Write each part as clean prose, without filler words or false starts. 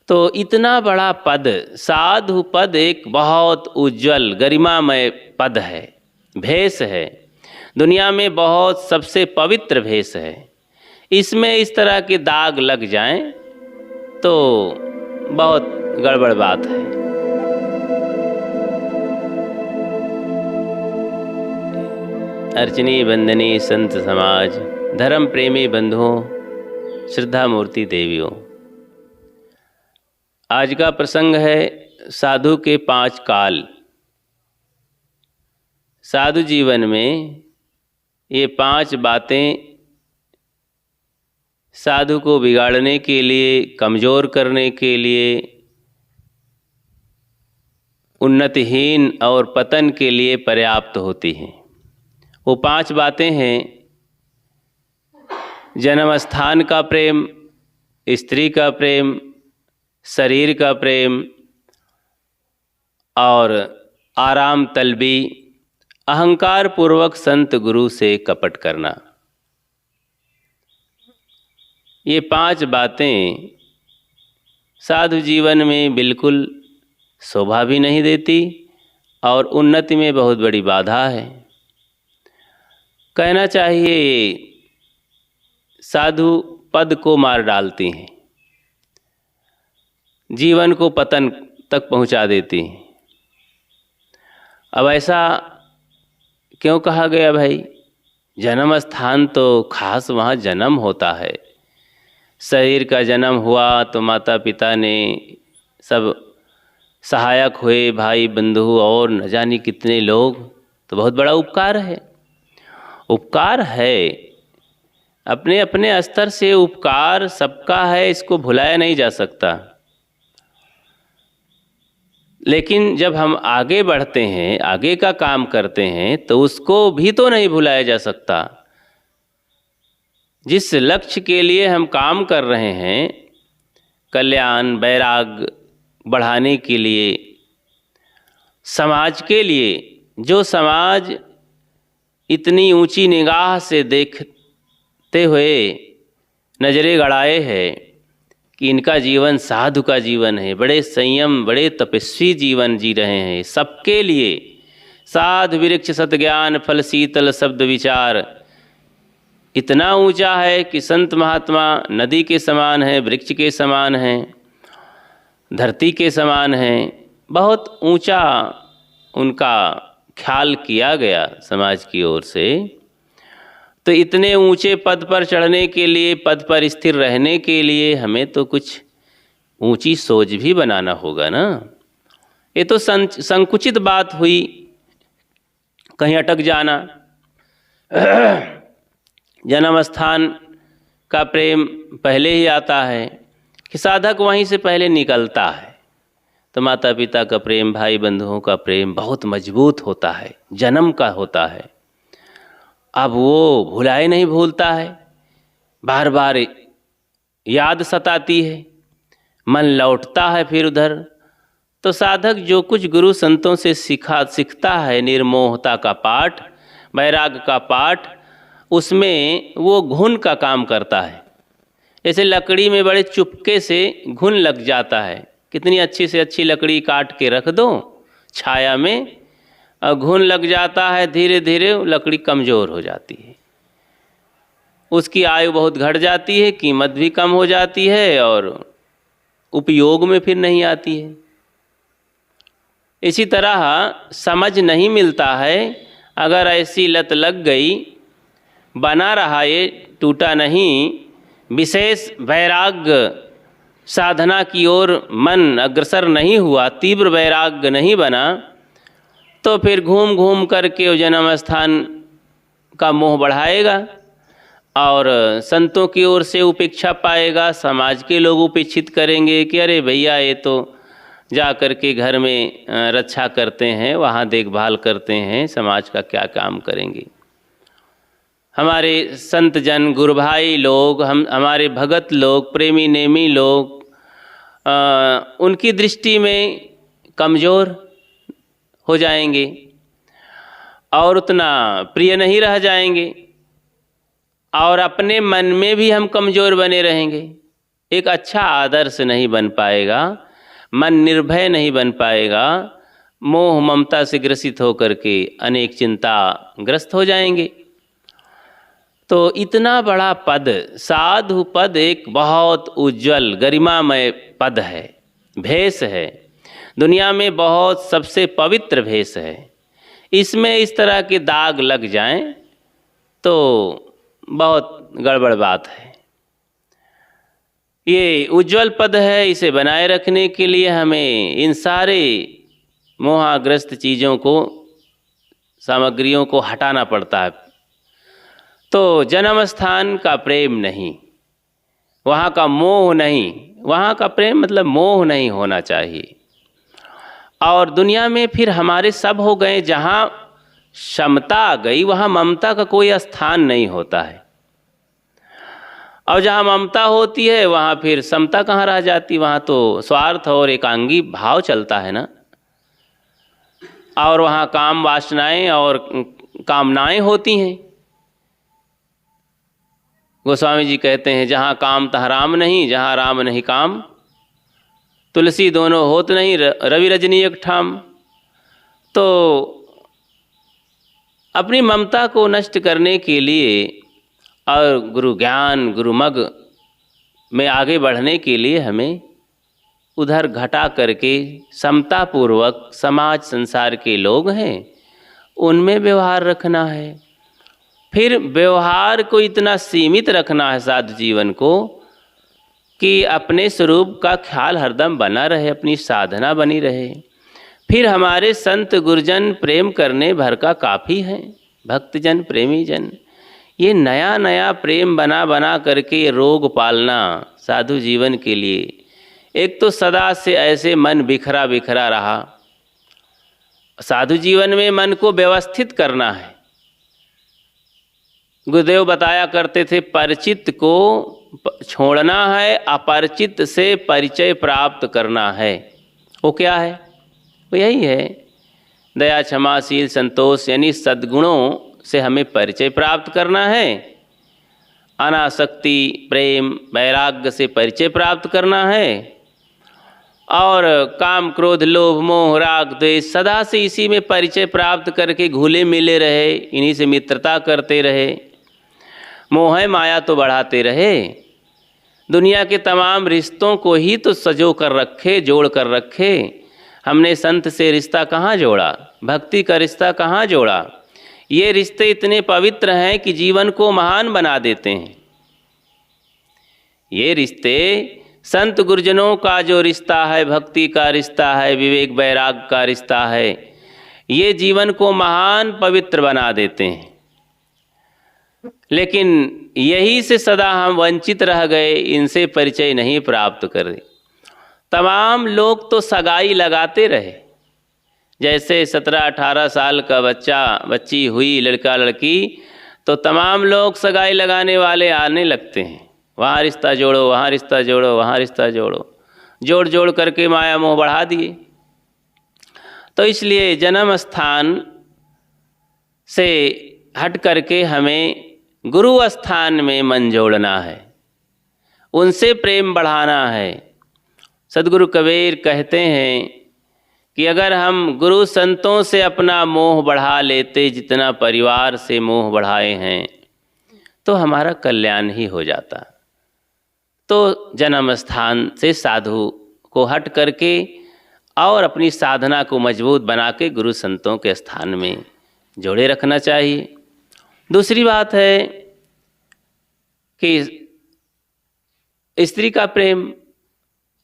तो इतना बड़ा पद, साधु पद, एक बहुत उज्जवल गरिमामय पद है, भेष है, दुनिया में बहुत सबसे पवित्र भेष है। इसमें इस तरह के दाग लग जाएं तो बहुत गड़बड़ बात है। अर्चनी बंदनी संत समाज, धर्म प्रेमी बंधुओं, श्रद्धा मूर्ति देवियों, आज का प्रसंग है साधु के 5 काल। साधु जीवन में ये 5 बातें साधु को बिगाड़ने के लिए, कमज़ोर करने के लिए, उन्नतिहीन और पतन के लिए पर्याप्त होती हैं। वो 5 बातें हैं: जन्म स्थान का प्रेम, स्त्री का प्रेम, शरीर का प्रेम और आराम तलबी, अहंकार पूर्वक संत गुरु से कपट करना। ये 5 बातें साधु जीवन में बिल्कुल शोभा भी नहीं देती और उन्नति में बहुत बड़ी बाधा है। कहना चाहिए साधु पद को मार डालती हैं, जीवन को पतन तक पहुंचा देती हैं। अब ऐसा क्यों कहा गया भाई? जन्म स्थान तो खास वहाँ जन्म होता है। शरीर का जन्म हुआ तो माता पिता ने सब सहायक हुए, भाई बंधु और न जाने कितने लोग, तो बहुत बड़ा उपकार है। उपकार है, अपने अपने स्तर से उपकार सबका है, इसको भुलाया नहीं जा सकता। लेकिन जब हम आगे बढ़ते हैं, आगे का काम करते हैं, तो उसको भी तो नहीं भुलाया जा सकता। जिस लक्ष्य के लिए हम काम कर रहे हैं, कल्याण वैराग्य बढ़ाने के लिए, समाज के लिए, जो समाज इतनी ऊंची निगाह से देखते हुए नजरें गड़ाए है कि इनका जीवन साधु का जीवन है, बड़े संयम, बड़े तपस्वी जीवन जी रहे हैं, सबके लिए साध वृक्ष सतज्ञान फल शीतल शब्द विचार इतना ऊंचा है कि संत महात्मा नदी के समान हैं, वृक्ष के समान हैं, धरती के समान हैं। बहुत ऊंचा उनका ख्याल किया गया समाज की ओर से। तो इतने ऊंचे पद पर चढ़ने के लिए, पद पर स्थिर रहने के लिए हमें तो कुछ ऊंची सोच भी बनाना होगा ना। ये तो संकुचित बात हुई, कहीं अटक जाना। जन्म स्थान का प्रेम पहले ही आता है कि साधक वहीं से पहले निकलता है, तो माता पिता का प्रेम, भाई बंधुओं का प्रेम बहुत मजबूत होता है, जन्म का होता है। अब वो भुलाए नहीं भूलता है, बार बार याद सताती है, मन लौटता है फिर उधर। तो साधक जो कुछ गुरु संतों से सीखता है, निर्मोहता का पाठ, वैराग्य का पाठ, उसमें वो घुन का काम करता है। जैसे लकड़ी में बड़े चुपके से घुन लग जाता है, कितनी अच्छी से अच्छी लकड़ी काट के रख दो छाया में, और घुन लग जाता है, धीरे धीरे लकड़ी कमज़ोर हो जाती है, उसकी आयु बहुत घट जाती है, कीमत भी कम हो जाती है और उपयोग में फिर नहीं आती है। इसी तरह समझ नहीं मिलता है, अगर ऐसी लत लग गई, बना रहा ये, टूटा नहीं, विशेष वैराग्य साधना की ओर मन अग्रसर नहीं हुआ, तीव्र वैराग्य नहीं बना, तो फिर घूम घूम करके वो जन्म स्थान का मोह बढ़ाएगा और संतों की ओर से उपेक्षा पाएगा। समाज के लोग उपेक्षित करेंगे कि अरे भैया ये तो जा कर के घर में रक्षा करते हैं, वहाँ देखभाल करते हैं, समाज का क्या काम करेंगे। हमारे संत जन, गुरु भाई लोग, हमारे भगत लोग, प्रेमी नेमी लोग, उनकी दृष्टि में कमज़ोर हो जाएंगे और उतना प्रिय नहीं रह जाएंगे, और अपने मन में भी हम कमज़ोर बने रहेंगे। एक अच्छा आदर्श नहीं बन पाएगा, मन निर्भय नहीं बन पाएगा, मोह ममता से ग्रसित होकर के अनेक चिंता ग्रस्त हो जाएंगे। तो इतना बड़ा पद, साधु पद, एक बहुत उज्जवल गरिमामय पद है, भेष है, दुनिया में बहुत सबसे पवित्र भेष है। इसमें इस तरह के दाग लग जाएं तो बहुत गड़बड़ बात है। ये उज्जवल पद है, इसे बनाए रखने के लिए हमें इन सारे मोहाग्रस्त चीज़ों को, सामग्रियों को हटाना पड़ता है। तो जन्म स्थान का प्रेम नहीं, वहाँ का मोह नहीं, वहाँ का प्रेम मतलब मोह नहीं होना चाहिए। और दुनिया में फिर हमारे सब हो गए, जहाँ क्षमता आ गई वहाँ ममता का कोई स्थान नहीं होता है। और जहाँ ममता होती है वहाँ फिर समता कहाँ रह जाती, वहाँ तो स्वार्थ और एकांगी भाव चलता है ना। और वहाँ काम वासनाएं और कामनाएं होती हैं। गोस्वामी जी कहते हैं, जहाँ काम तहाँ राम नहीं, जहाँ राम नहीं काम, तुलसी दोनों होत नहीं, रवि रजनी एक ठाम। तो अपनी ममता को नष्ट करने के लिए और गुरु ज्ञान, गुरु मग में आगे बढ़ने के लिए हमें उधर घटा करके समतापूर्वक समाज संसार के लोग हैं उनमें व्यवहार रखना है। फिर व्यवहार को इतना सीमित रखना है साधु जीवन को कि अपने स्वरूप का ख्याल हरदम बना रहे, अपनी साधना बनी रहे। फिर हमारे संत गुरुजन प्रेम करने भर का काफ़ी है, भक्तजन प्रेमी जन। ये नया नया प्रेम बना बना करके रोग पालना साधु जीवन के लिए, एक तो सदा से ऐसे मन बिखरा बिखरा रहा। साधु जीवन में मन को व्यवस्थित करना है। गुरुदेव बताया करते थे, परिचित को छोड़ना है, अपरिचित से परिचय प्राप्त करना है। वो क्या है? वो यही है, दया, क्षमा, शील, संतोष, यानी सद्गुणों से हमें परिचय प्राप्त करना है। अनासक्ति, प्रेम, वैराग्य से परिचय प्राप्त करना है। और काम, क्रोध, लोभ, मोह, राग, द्वेष, सदा से इसी में परिचय प्राप्त करके घुले मिले रहे, इन्हीं से मित्रता करते रहे, मोह माया तो बढ़ाते रहे। दुनिया के तमाम रिश्तों को ही तो सजो कर रखे, जोड़ कर रखे। हमने संत से रिश्ता कहाँ जोड़ा, भक्ति का रिश्ता कहाँ जोड़ा? ये रिश्ते इतने पवित्र हैं कि जीवन को महान बना देते हैं। ये रिश्ते संत गुरुजनों का जो रिश्ता है, भक्ति का रिश्ता है, विवेक वैराग का रिश्ता है, ये जीवन को महान पवित्र बना देते हैं। लेकिन यही से सदा हम वंचित रह गए, इनसे परिचय नहीं प्राप्त करे। तमाम लोग तो सगाई लगाते रहे, जैसे 17-18 साल का बच्चा बच्ची हुई, लड़का लड़की, तो तमाम लोग सगाई लगाने वाले आने लगते हैं। वहाँ रिश्ता जोड़ो, वहाँ रिश्ता जोड़ो, वहाँ रिश्ता जोड़ो, जोड़ जोड़ करके माया मोह बढ़ा दिए। तो इसलिए जन्म स्थान से हट करके हमें गुरु स्थान में मन जोड़ना है, उनसे प्रेम बढ़ाना है। सदगुरु कबीर कहते हैं कि अगर हम गुरु संतों से अपना मोह बढ़ा लेते जितना परिवार से मोह बढ़ाए हैं, तो हमारा कल्याण ही हो जाता। तो जन्म स्थान से साधु को हट करके और अपनी साधना को मजबूत बना के गुरु संतों के स्थान में जोड़े रखना चाहिए। दूसरी बात है कि स्त्री का प्रेम,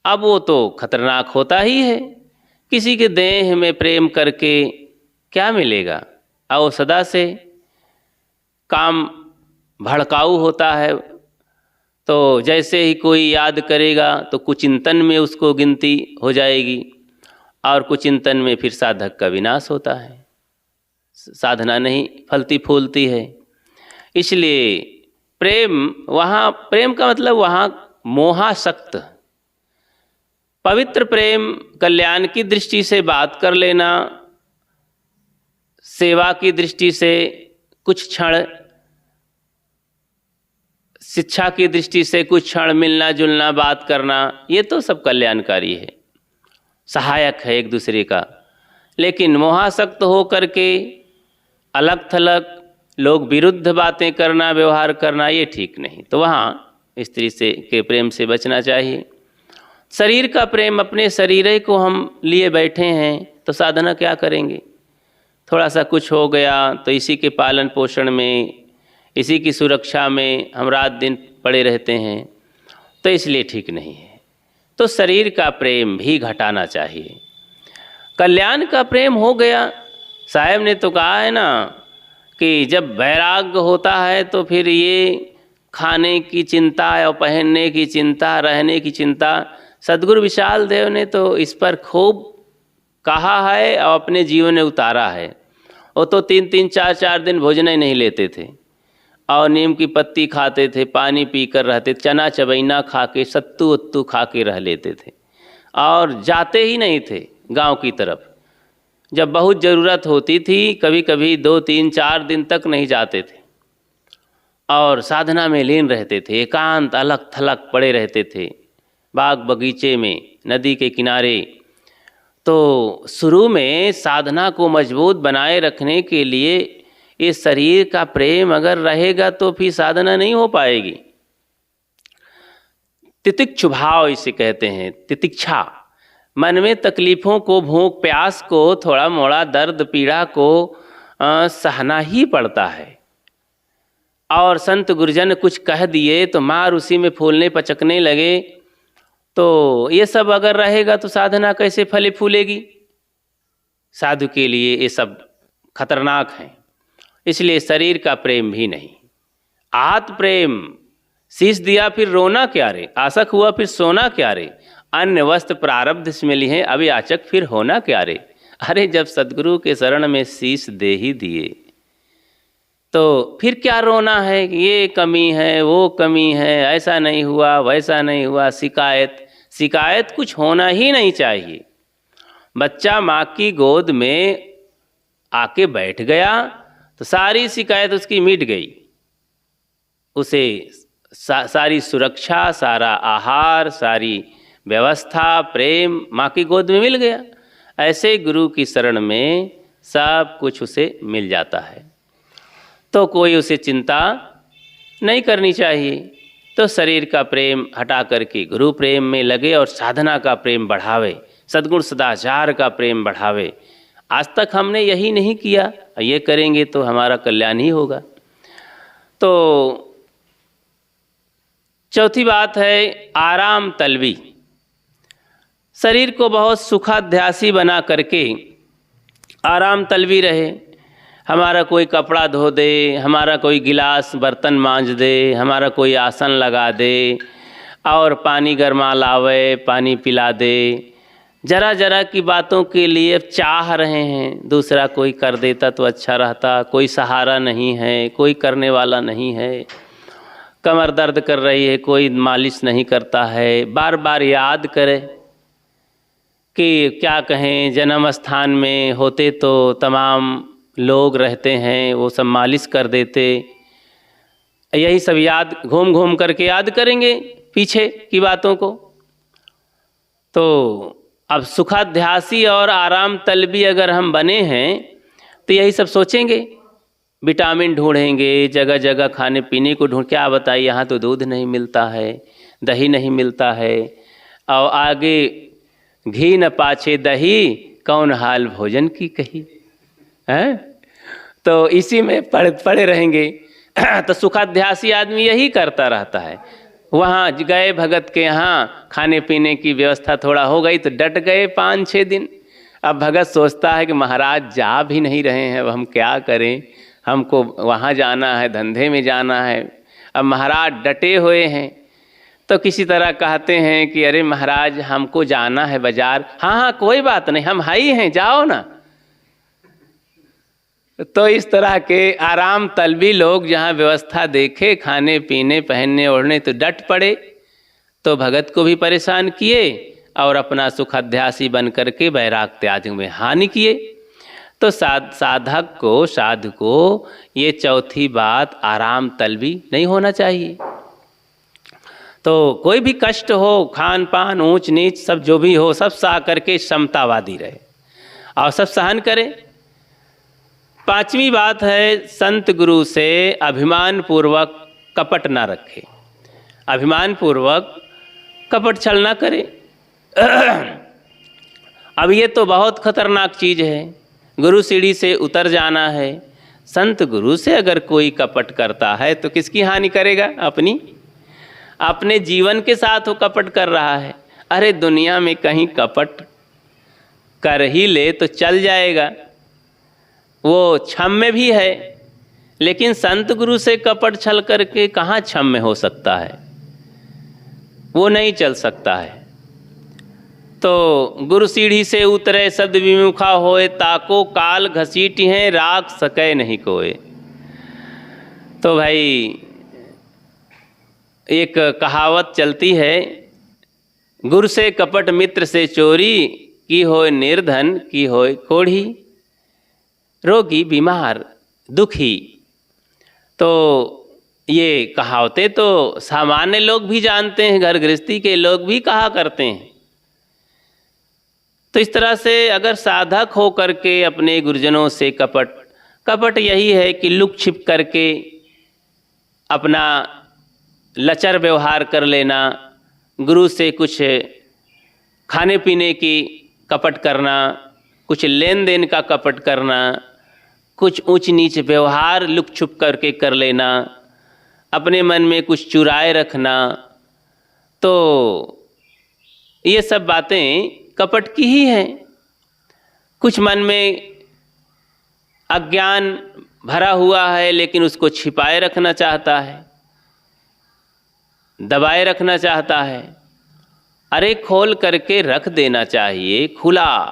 अब वो तो खतरनाक होता ही है। किसी के देह में प्रेम करके क्या मिलेगा? और सदा से काम भड़काऊ होता है। तो जैसे ही कोई याद करेगा तो कुचिंतन में उसको गिनती हो जाएगी, और कुचिंतन में फिर साधक का विनाश होता है, साधना नहीं फलती फूलती है। इसलिए प्रेम, वहाँ प्रेम का मतलब वहाँ मोहासक्त, पवित्र प्रेम, कल्याण की दृष्टि से बात कर लेना, सेवा की दृष्टि से कुछ क्षण शिक्षा की दृष्टि से कुछ क्षण मिलना जुलना, बात करना, ये तो सब कल्याणकारी है, सहायक है एक दूसरे का। लेकिन मोहासक्त हो करके अलग थलग लोग विरुद्ध बातें करना, व्यवहार करना, ये ठीक नहीं। तो वहाँ स्त्री से के प्रेम से बचना चाहिए। शरीर का प्रेम, अपने शरीर को हम लिए बैठे हैं तो साधना क्या करेंगे? थोड़ा सा कुछ हो गया तो इसी के पालन पोषण में, इसी की सुरक्षा में हम रात दिन पड़े रहते हैं, तो इसलिए ठीक नहीं है। तो शरीर का प्रेम भी घटाना चाहिए। कल्याण का प्रेम हो गया। साहब ने तो कहा है ना कि जब वैराग्य होता है तो फिर ये खाने की चिंता और पहनने की चिंता, रहने की चिंता, सद्गुरु विशाल देव ने तो इस पर खूब कहा है और अपने जीवन में उतारा है। वो तो 3-3, 4-4 दिन भोजन ही नहीं लेते थे और नीम की पत्ती खाते थे, पानी पीकर रहते, चना चबैना खा के, सत्तू उत्तू खा के रह लेते थे और जाते ही नहीं थे गांव की तरफ। जब बहुत ज़रूरत होती थी कभी कभी 2-3-4 दिन तक नहीं जाते थे और साधना में लीन रहते थे, एकांत अलग थलग पड़े रहते थे बाग बगीचे में, नदी के किनारे। तो शुरू में साधना को मजबूत बनाए रखने के लिए इस शरीर का प्रेम अगर रहेगा तो फिर साधना नहीं हो पाएगी। तितिक्षु भाव इसे कहते हैं, तितिक्षा। मन में तकलीफ़ों को, भूख प्यास को, थोड़ा मोड़ा दर्द पीड़ा को सहना ही पड़ता है। और संत गुरुजन कुछ कह दिए तो मार उसी में फूलने पचकने लगे, तो ये सब अगर रहेगा तो साधना कैसे फले फूलेगी? साधु के लिए ये सब खतरनाक है। इसलिए शरीर का प्रेम भी नहीं। आत्म प्रेम, शीश दिया फिर रोना क्या रे, आसक हुआ फिर सोना क्या रे, अन्य वस्त्र प्रारब्ध में लिए अभी याचक फिर होना क्या रे। अरे जब सद्गुरु के शरण में शीश दे ही दिए तो फिर क्या रोना है? ये कमी है, वो कमी है, ऐसा नहीं हुआ, वैसा नहीं हुआ, शिकायत कुछ होना ही नहीं चाहिए। बच्चा माँ की गोद में आके बैठ गया तो सारी शिकायत उसकी मिट गई। उसे सारी सुरक्षा, सारा आहार, सारी व्यवस्था, प्रेम माँ की गोद में मिल गया। ऐसे गुरु की शरण में सब कुछ उसे मिल जाता है, तो कोई उसे चिंता नहीं करनी चाहिए। तो शरीर का प्रेम हटा करके गुरु प्रेम में लगे और साधना का प्रेम बढ़ावे, सद्गुण सदाचार का प्रेम बढ़ावे। आज तक हमने यही नहीं किया, ये करेंगे तो हमारा कल्याण ही होगा। तो चौथी बात है आराम तलबी। शरीर को बहुत सुखाध्यासी बना करके आराम तलबी रहे। हमारा कोई कपड़ा धो दे, हमारा कोई गिलास बर्तन मांज दे, हमारा कोई आसन लगा दे और पानी गरमा लावे, पानी पिला दे। जरा जरा की बातों के लिए चाह रहे हैं, दूसरा कोई कर देता तो अच्छा रहता, कोई सहारा नहीं है, कोई करने वाला नहीं है। कमर दर्द कर रही है, कोई मालिश नहीं करता है। बार बार याद करे कि क्या कहें, जन्म स्थान में होते तो तमाम लोग रहते हैं, वो सब मालिश कर देते। यही सब याद घूम घूम करके याद करेंगे पीछे की बातों को। तो अब सुखाध्यासी और आराम तलबी अगर हम बने हैं तो यही सब सोचेंगे, विटामिन ढूंढेंगे, जगह जगह खाने पीने को ढूंढ। क्या बताइए, यहाँ तो दूध नहीं मिलता है, दही नहीं मिलता है, और आगे घी न पाछे दही, कौन हाल भोजन की कही है। तो इसी में पड़े रहेंगे। तो सुखाध्यासी आदमी यही करता रहता है। वहाँ गए भगत के यहाँ, खाने पीने की व्यवस्था थोड़ा हो गई तो डट गए 5-6 दिन। अब भगत सोचता है कि महाराज जा भी नहीं रहे हैं, अब हम क्या करें, हमको वहाँ जाना है, धंधे में जाना है। अब महाराज डटे हुए हैं तो किसी तरह कहते हैं कि अरे महाराज हमको जाना है बाजार। हाँ हाँ कोई बात नहीं, हम हाई हैं, जाओ ना। तो इस तरह के आराम तलबी लोग जहाँ व्यवस्था देखे खाने पीने पहनने ओढ़ने तो डट पड़े, तो भगत को भी परेशान किए और अपना सुखाध्यासी बन करके वैराग त्याग में हानि किए। तो साधक को, साधु को ये चौथी बात आराम तलबी नहीं होना चाहिए। तो कोई भी कष्ट हो, खान पान ऊंच नीच सब जो भी हो, सब सह करके समतावादी रहे और सब सहन करे। पांचवी बात है, संत गुरु से अभिमान पूर्वक कपट ना रखे, अभिमान पूर्वक कपट छल ना करे। अब ये तो बहुत खतरनाक चीज़ है, गुरु सीढ़ी से उतर जाना है। संत गुरु से अगर कोई कपट करता है तो किसकी हानि करेगा? अपनी, अपने जीवन के साथ वो कपट कर रहा है। अरे दुनिया में कहीं कपट कर ही ले तो चल जाएगा, वो क्षम्य भी है, लेकिन संत गुरु से कपट छल करके कहाँ क्षम्य हो सकता है? वो नहीं चल सकता है। तो गुरु सीढ़ी से उतरे सद विमुखा होए, ताको काल घसीटी हैं राख सके नहीं कोई। तो भाई एक कहावत चलती है, गुरु से कपट मित्र से चोरी, की होए निर्धन की होए कोढ़ी, रोगी बीमार दुखी। तो ये कहावतें तो सामान्य लोग भी जानते हैं, घर गृहस्थी के लोग भी कहा करते हैं। तो इस तरह से अगर साधक हो करके अपने गुरुजनों से कपट यही है कि लुक छिप करके अपना लचर व्यवहार कर लेना, गुरु से कुछ खाने पीने की कपट करना, कुछ लेन देन का कपट करना, कुछ ऊंच नीच व्यवहार लुक छुप करके कर लेना, अपने मन में कुछ चुराए रखना। तो ये सब बातें कपट की ही हैं। कुछ मन में अज्ञान भरा हुआ है लेकिन उसको छिपाए रखना चाहता है, दबाए रखना चाहता है। अरे खोल करके रख देना चाहिए, खुला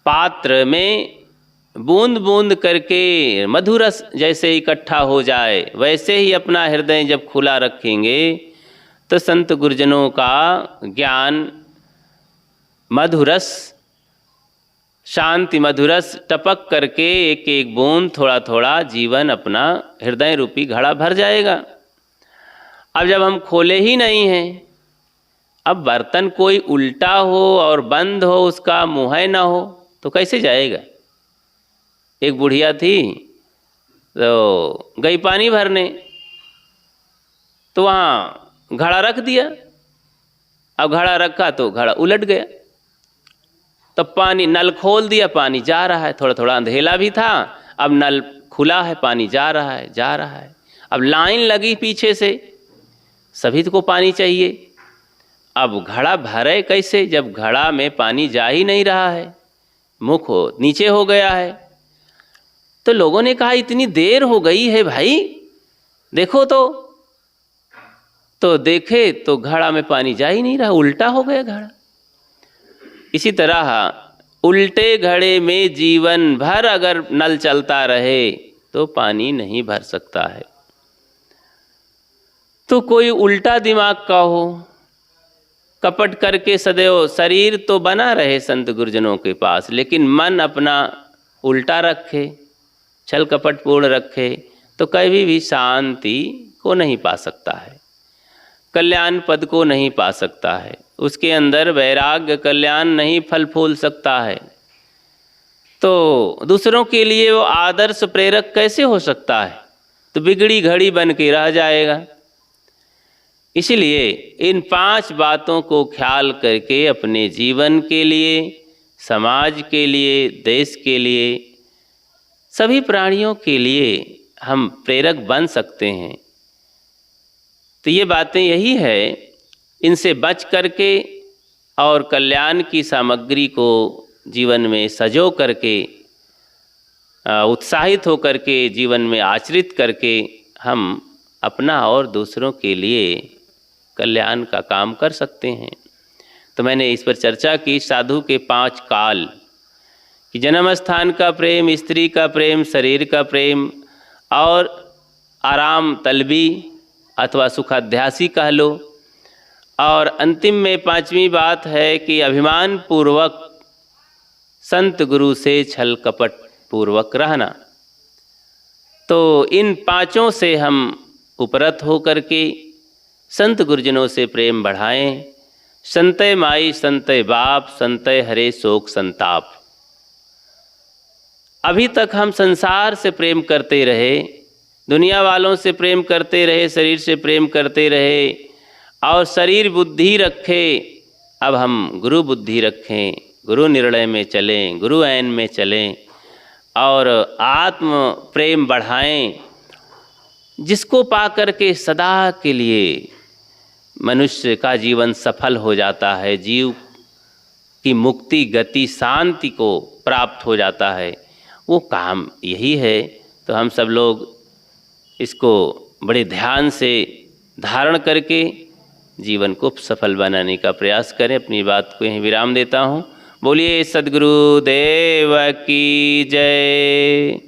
पात्र में बूंद बूंद करके मधुरस जैसे इकट्ठा हो जाए, वैसे ही अपना हृदय जब खुला रखेंगे तो संत गुरुजनों का ज्ञान मधुरस, शांति मधुरस टपक करके एक एक बूंद थोड़ा थोड़ा जीवन अपना हृदय रूपी घड़ा भर जाएगा। अब जब हम खोले ही नहीं हैं, अब बर्तन कोई उल्टा हो और बंद हो, उसका मुँह ना हो तो कैसे जाएगा? एक बुढ़िया थी तो गई पानी भरने, तो वहाँ घड़ा रख दिया। अब घड़ा रखा तो घड़ा उलट गया, तब पानी, नल खोल दिया, पानी जा रहा है। थोड़ा थोड़ा अंधेला भी था, अब नल खुला है, पानी जा रहा है, जा रहा है। अब लाइन लगी पीछे से, सभी को पानी चाहिए। अब घड़ा भरे कैसे जब घड़ा में पानी जा ही नहीं रहा है, मुख नीचे हो गया है। तो लोगों ने कहा इतनी देर हो गई है भाई, देखो तो देखे तो घड़ा में पानी जा ही नहीं रहा, उल्टा हो गया घड़ा। इसी तरह उल्टे घड़े में जीवन भर अगर नल चलता रहे तो पानी नहीं भर सकता है। तो कोई उल्टा दिमाग का हो, कपट करके सदैव शरीर तो बना रहे संत गुरुजनों के पास, लेकिन मन अपना उल्टा रखे, छल कपट पूर्ण रखे, तो कभी भी शांति को नहीं पा सकता है, कल्याण पद को नहीं पा सकता है, उसके अंदर वैराग्य कल्याण नहीं फल फूल सकता है। तो दूसरों के लिए वो आदर्श प्रेरक कैसे हो सकता है? तो बिगड़ी घड़ी बन के रह जाएगा। इसलिए इन 5 बातों को ख्याल करके अपने जीवन के लिए, समाज के लिए, देश के लिए, सभी प्राणियों के लिए हम प्रेरक बन सकते हैं। तो ये बातें यही है, इनसे बच करके और कल्याण की सामग्री को जीवन में सजो करके, उत्साहित होकर के जीवन में आचरित करके हम अपना और दूसरों के लिए कल्याण का काम कर सकते हैं। तो मैंने इस पर चर्चा की, साधु के 5 काल कि जन्म स्थान का प्रेम, स्त्री का प्रेम, शरीर का प्रेम और आराम तलबी अथवा सुखाध्यासी कह लो। और अंतिम में 5वीं बात है कि अभिमान पूर्वक संत गुरु से छल कपट पूर्वक रहना। तो इन 5 से हम उपरत हो करके संत गुरुजनों से प्रेम बढ़ाएं। संतय माई संतय बाप, संतय हरे शोक संताप। अभी तक हम संसार से प्रेम करते रहे, दुनिया वालों से प्रेम करते रहे, शरीर से प्रेम करते रहे और शरीर बुद्धि रखे। अब हम गुरु बुद्धि रखें, गुरु निर्णय में चलें, गुरु ऐन में चलें और आत्म प्रेम बढ़ाएं, जिसको पा करके सदा के लिए मनुष्य का जीवन सफल हो जाता है, जीव की मुक्ति, गति, शांति को प्राप्त हो जाता है। वो काम यही है। तो हम सब लोग इसको बड़े ध्यान से धारण करके जीवन को सफल बनाने का प्रयास करें। अपनी बात को यहीं विराम देता हूँ। बोलिए सद्गुरु देव की जय।